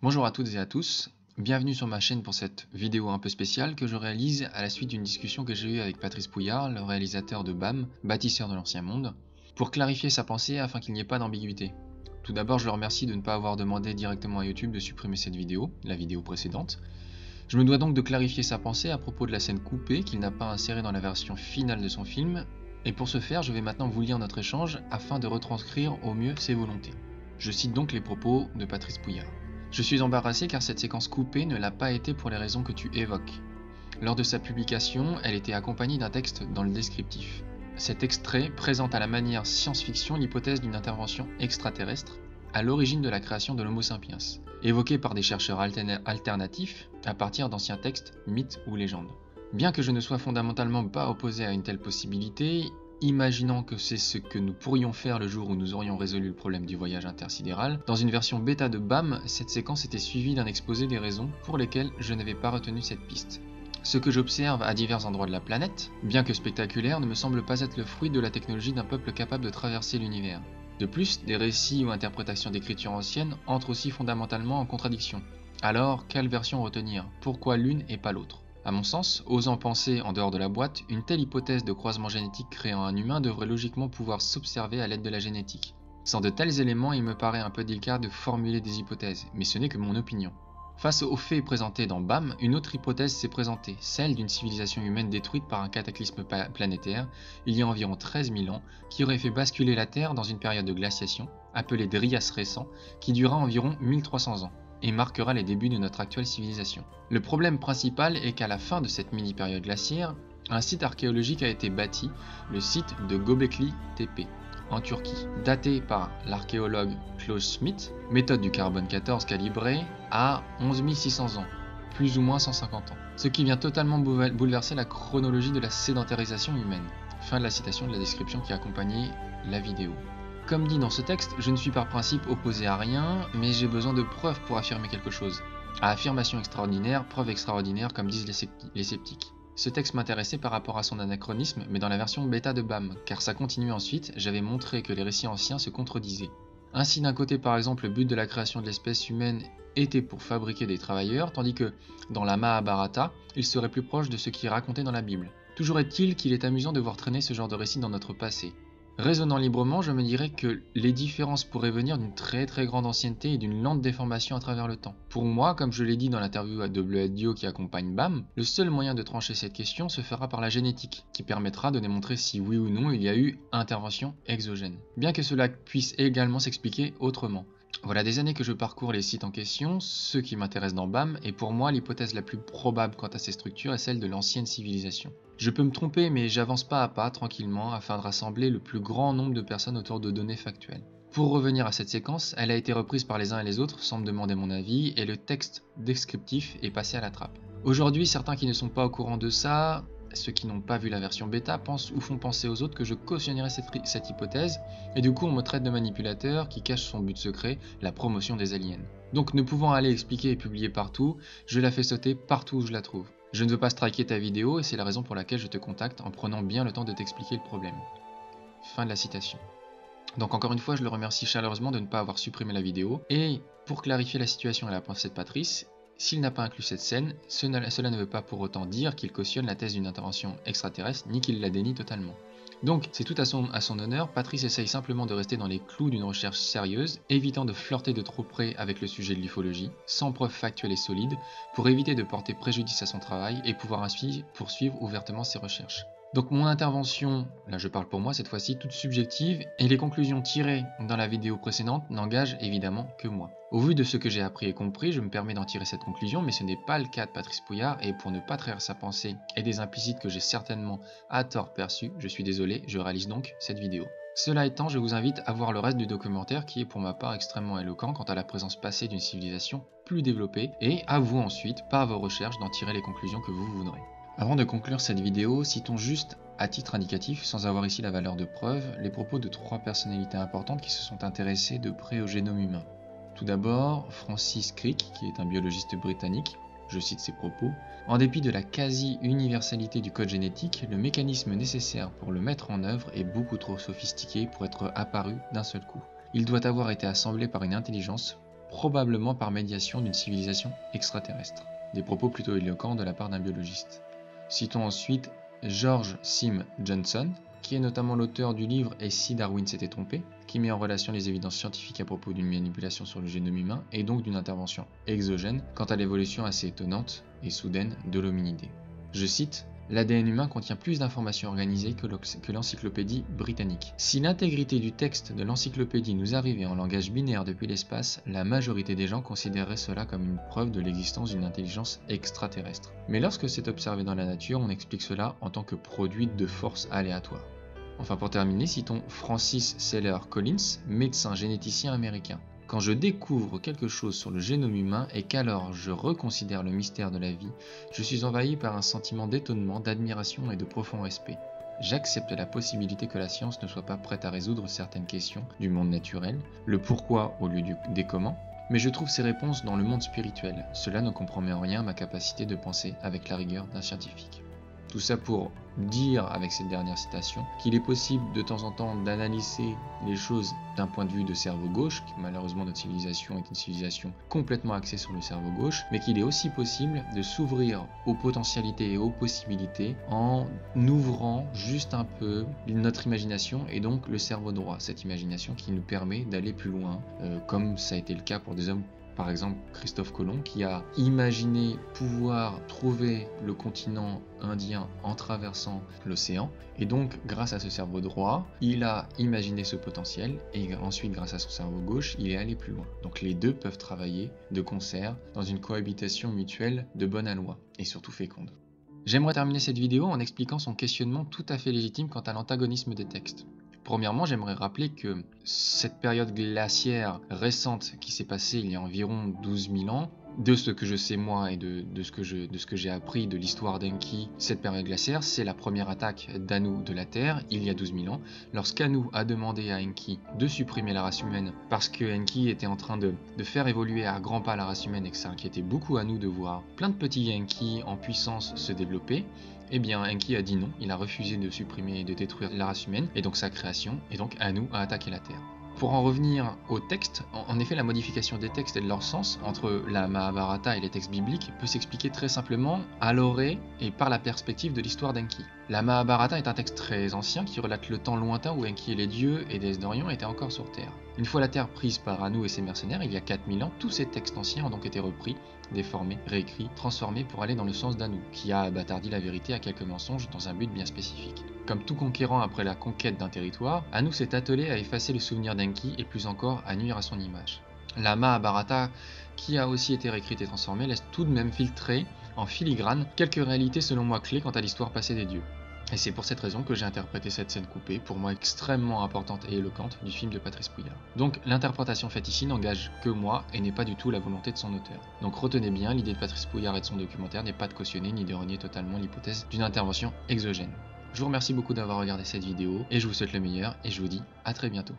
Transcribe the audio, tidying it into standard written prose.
Bonjour à toutes et à tous, bienvenue sur ma chaîne pour cette vidéo un peu spéciale que je réalise à la suite d'une discussion que j'ai eue avec Patrice Pouillard, le réalisateur de BAM, bâtisseur de l'ancien monde, pour clarifier sa pensée afin qu'il n'y ait pas d'ambiguïté. Tout d'abord, je le remercie de ne pas avoir demandé directement à YouTube de supprimer cette vidéo, la vidéo précédente. Je me dois donc de clarifier sa pensée à propos de la scène coupée qu'il n'a pas insérée dans la version finale de son film, et pour ce faire, je vais maintenant vous lire notre échange afin de retranscrire au mieux ses volontés. Je cite donc les propos de Patrice Pouillard. Je suis embarrassé car cette séquence coupée ne l'a pas été pour les raisons que tu évoques. Lors de sa publication, elle était accompagnée d'un texte dans le descriptif. Cet extrait présente à la manière science-fiction l'hypothèse d'une intervention extraterrestre à l'origine de la création de l'Homo sapiens, évoquée par des chercheurs alternatifs à partir d'anciens textes, mythes ou légendes. Bien que je ne sois fondamentalement pas opposé à une telle possibilité, imaginant que c'est ce que nous pourrions faire le jour où nous aurions résolu le problème du voyage intersidéral, dans une version bêta de BAM, cette séquence était suivie d'un exposé des raisons pour lesquelles je n'avais pas retenu cette piste. Ce que j'observe à divers endroits de la planète, bien que spectaculaire, ne me semble pas être le fruit de la technologie d'un peuple capable de traverser l'univers. De plus, des récits ou interprétations d'écriture anciennes entrent aussi fondamentalement en contradiction. Alors, quelle version retenir? Pourquoi l'une et pas l'autre? À mon sens, osant penser en dehors de la boîte, une telle hypothèse de croisement génétique créant un humain devrait logiquement pouvoir s'observer à l'aide de la génétique. Sans de tels éléments, il me paraît un peu délicat de formuler des hypothèses, mais ce n'est que mon opinion. Face aux faits présentés dans BAM, une autre hypothèse s'est présentée, celle d'une civilisation humaine détruite par un cataclysme planétaire, il y a environ 13 000 ans, qui aurait fait basculer la Terre dans une période de glaciation, appelée Dryas récent, qui dura environ 1300 ans et marquera les débuts de notre actuelle civilisation. Le problème principal est qu'à la fin de cette mini-période glaciaire, un site archéologique a été bâti, le site de Göbekli Tepe, en Turquie, daté par l'archéologue Klaus Schmidt, méthode du carbone 14 calibrée, à 11 600 ans, plus ou moins 150 ans, ce qui vient totalement bouleverser la chronologie de la sédentarisation humaine. Fin de la citation de la description qui accompagnait la vidéo. Comme dit dans ce texte, je ne suis par principe opposé à rien, mais j'ai besoin de preuves pour affirmer quelque chose. À affirmation extraordinaire, preuve extraordinaire, comme disent les sceptiques. Ce texte m'intéressait par rapport à son anachronisme, mais dans la version bêta de BAM, car ça continuait ensuite, j'avais montré que les récits anciens se contredisaient. Ainsi, d'un côté par exemple, le but de la création de l'espèce humaine était pour fabriquer des travailleurs, tandis que, dans la Mahabharata, il serait plus proche de ce qui est raconté dans la Bible. Toujours est-il qu'il est amusant de voir traîner ce genre de récit dans notre passé. Raisonnant librement, je me dirais que les différences pourraient venir d'une très grande ancienneté et d'une lente déformation à travers le temps. Pour moi, comme je l'ai dit dans l'interview de Bleuette Dio qui accompagne BAM, le seul moyen de trancher cette question se fera par la génétique, qui permettra de démontrer si oui ou non il y a eu intervention exogène. Bien que cela puisse également s'expliquer autrement. Voilà des années que je parcours les sites en question, ceux qui m'intéressent dans BAM, et pour moi l'hypothèse la plus probable quant à ces structures est celle de l'ancienne civilisation. Je peux me tromper, mais j'avance pas à pas, tranquillement, afin de rassembler le plus grand nombre de personnes autour de données factuelles. Pour revenir à cette séquence, elle a été reprise par les uns et les autres sans me demander mon avis, et le texte descriptif est passé à la trappe. Aujourd'hui, certains qui ne sont pas au courant de ça, ceux qui n'ont pas vu la version bêta, pensent ou font penser aux autres que je cautionnerais cette hypothèse, et du coup on me traite de manipulateur qui cache son but secret, la promotion des aliens. Donc ne pouvant aller expliquer et publier partout, je la fais sauter partout où je la trouve. Je ne veux pas striker ta vidéo et c'est la raison pour laquelle je te contacte en prenant bien le temps de t'expliquer le problème. Fin de la citation. Donc encore une fois, je le remercie chaleureusement de ne pas avoir supprimé la vidéo, et pour clarifier la situation à la pensée de Patrice, s'il n'a pas inclus cette scène, cela ne veut pas pour autant dire qu'il cautionne la thèse d'une intervention extraterrestre, ni qu'il la dénie totalement. Donc, c'est tout à son honneur, Patrice essaye simplement de rester dans les clous d'une recherche sérieuse, évitant de flirter de trop près avec le sujet de l'ufologie, sans preuves factuelles et solides, pour éviter de porter préjudice à son travail et pouvoir ainsi poursuivre ouvertement ses recherches. Donc mon intervention, là je parle pour moi cette fois-ci, toute subjective, et les conclusions tirées dans la vidéo précédente n'engagent évidemment que moi. Au vu de ce que j'ai appris et compris, je me permets d'en tirer cette conclusion, mais ce n'est pas le cas de Patrice Pouillard, et pour ne pas trahir sa pensée et des implicites que j'ai certainement à tort perçus, je suis désolé, je réalise donc cette vidéo. Cela étant, je vous invite à voir le reste du documentaire qui est pour ma part extrêmement éloquent quant à la présence passée d'une civilisation plus développée, et à vous ensuite, par vos recherches, d'en tirer les conclusions que vous voudrez. Avant de conclure cette vidéo, citons juste à titre indicatif, sans avoir ici la valeur de preuve, les propos de 3 personnalités importantes qui se sont intéressées de près au génome humain. Tout d'abord, Francis Crick, qui est un biologiste britannique, je cite ses propos, « En dépit de la quasi-universalité du code génétique, le mécanisme nécessaire pour le mettre en œuvre est beaucoup trop sophistiqué pour être apparu d'un seul coup. Il doit avoir été assemblé par une intelligence probablement par médiation d'une civilisation extraterrestre. Des propos plutôt éloquents de la part d'un biologiste. Citons ensuite George Sim Johnson, qui est notamment l'auteur du livre « Et si Darwin s'était trompé ?», qui met en relation les évidences scientifiques à propos d'une manipulation sur le génome humain et donc d'une intervention exogène quant à l'évolution assez étonnante et soudaine de l'hominidé. Je cite « L'ADN humain contient plus d'informations organisées que l'encyclopédie britannique. Si l'intégrité du texte de l'encyclopédie nous arrivait en langage binaire depuis l'espace, la majorité des gens considérerait cela comme une preuve de l'existence d'une intelligence extraterrestre. Mais lorsque c'est observé dans la nature, on explique cela en tant que produit de forces aléatoires. » Enfin pour terminer, citons Francis Seller Collins, médecin généticien américain. Quand je découvre quelque chose sur le génome humain et qu'alors je reconsidère le mystère de la vie, je suis envahi par un sentiment d'étonnement, d'admiration et de profond respect. J'accepte la possibilité que la science ne soit pas prête à résoudre certaines questions du monde naturel, le pourquoi au lieu des comment, mais je trouve ces réponses dans le monde spirituel. Cela ne compromet en rien ma capacité de penser avec la rigueur d'un scientifique. Tout ça pour dire, avec cette dernière citation, qu'il est possible de temps en temps d'analyser les choses d'un point de vue de cerveau gauche, qui malheureusement notre civilisation est une civilisation complètement axée sur le cerveau gauche, mais qu'il est aussi possible de s'ouvrir aux potentialités et aux possibilités en ouvrant juste un peu notre imagination et donc le cerveau droit, cette imagination qui nous permet d'aller plus loin, comme ça a été le cas pour des hommes. Par exemple, Christophe Colomb, qui a imaginé pouvoir trouver le continent indien en traversant l'océan. Et donc, grâce à ce cerveau droit, il a imaginé ce potentiel. Et ensuite, grâce à son cerveau gauche, il est allé plus loin. Donc les deux peuvent travailler de concert dans une cohabitation mutuelle de bonne aloi et surtout féconde. J'aimerais terminer cette vidéo en expliquant son questionnement tout à fait légitime quant à l'antagonisme des textes. Premièrement, j'aimerais rappeler que cette période glaciaire récente qui s'est passée il y a environ 12 000 ans, de ce que je sais moi et de ce que j'ai appris de l'histoire d'Enki, cette période glaciaire, c'est la première attaque d'Anu de la Terre, il y a 12 000 ans, lorsqu'Anu a demandé à Enki de supprimer la race humaine, parce que Enki était en train de faire évoluer à grands pas la race humaine et que ça inquiétait beaucoup Anu de voir plein de petits Enki en puissance se développer. Eh bien, Enki a dit non, il a refusé de supprimer et de détruire la race humaine, et donc sa création, et donc Anu a attaqué la Terre. Pour en revenir au texte, en effet la modification des textes et de leur sens entre la Mahabharata et les textes bibliques peut s'expliquer très simplement à l'orée et par la perspective de l'histoire d'Enki. La Mahabharata est un texte très ancien qui relate le temps lointain où Enki et les dieux et déesses d'Orient étaient encore sur Terre. Une fois la Terre prise par Anu et ses mercenaires, il y a 4000 ans, tous ces textes anciens ont donc été repris, déformés, réécrits, transformés pour aller dans le sens d'Anu, qui a bâtardi la vérité à quelques mensonges dans un but bien spécifique. Comme tout conquérant après la conquête d'un territoire, Anu s'est attelé à effacer le souvenir d'Enki et plus encore à nuire à son image. La Mahabharata, qui a aussi été réécrite et transformée, laisse tout de même filtrer, en filigrane, quelques réalités selon moi clés quant à l'histoire passée des dieux. Et c'est pour cette raison que j'ai interprété cette scène coupée, pour moi extrêmement importante et éloquente, du film de Patrice Pouillard. Donc l'interprétation faite ici n'engage que moi et n'est pas du tout la volonté de son auteur. Donc retenez bien, l'idée de Patrice Pouillard et de son documentaire n'est pas de cautionner ni de renier totalement l'hypothèse d'une intervention exogène. Je vous remercie beaucoup d'avoir regardé cette vidéo et je vous souhaite le meilleur et je vous dis à très bientôt.